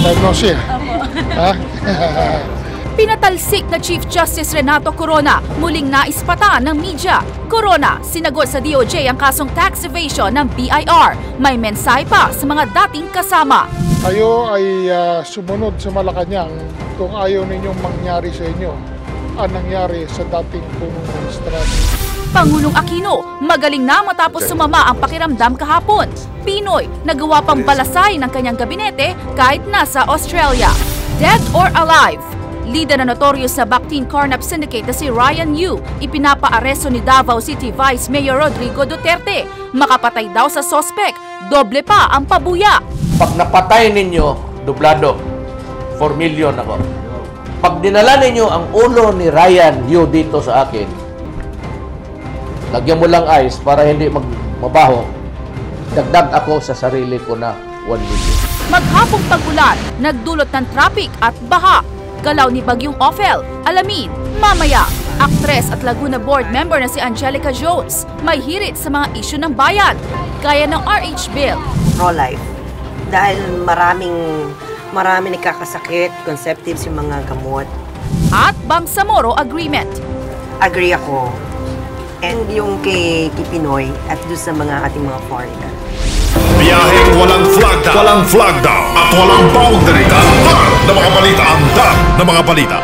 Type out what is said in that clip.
Diagnosis. Ha? Pinatalsik na Chief Justice Renato Corona muling naispata ng media. Corona, sinagot sa DOJ ang kasong tax evasion ng BIR. May mensahe pa sa mga dating kasama. Kayo ay sumunod sa Malacanang kung ayaw ninyong mangyari sa inyo ang nangyari sa dating punong administrasyon. Pangulong Aquino, magaling na matapos sumama ang pakiramdam kahapon. Pinoy, nagawa pang balasay ng kanyang gabinete kahit nasa Australia. Dead or alive? Leader na notorious sa Bactin Carnap Syndicate na si Ryan Yu, ipinapaaresto ni Davao City Vice Mayor Rodrigo Duterte. Makapatay daw sa sospek, doble pa ang pabuya. Pag napatay ninyo, dublado, 4 million ako. Pag dinala ninyo ang ulo ni Ryan Yu dito sa akin, lagyan mo lang ice para hindi mabaho, dagdag ako sa sarili ko na 1 million. Maghapong pag-ulan, nagdulot ng traffic at baha. Galaw ni Bagyong Ophel, alamin mamaya. Aktres at Laguna Board member na si Angelica Jones may hirit sa mga isyu ng bayan, gaya ng RH Bill. Pro-life. Dahil maraming nagkakasakit, conceptives yung mga gamot. At Bangsamoro Agreement. Agree ako. And yung kay Pinoy at doon sa mga ating mga foreigner. Biyaheng walang flag down at walang boundary. Antar na mga balita, antar na mga balita.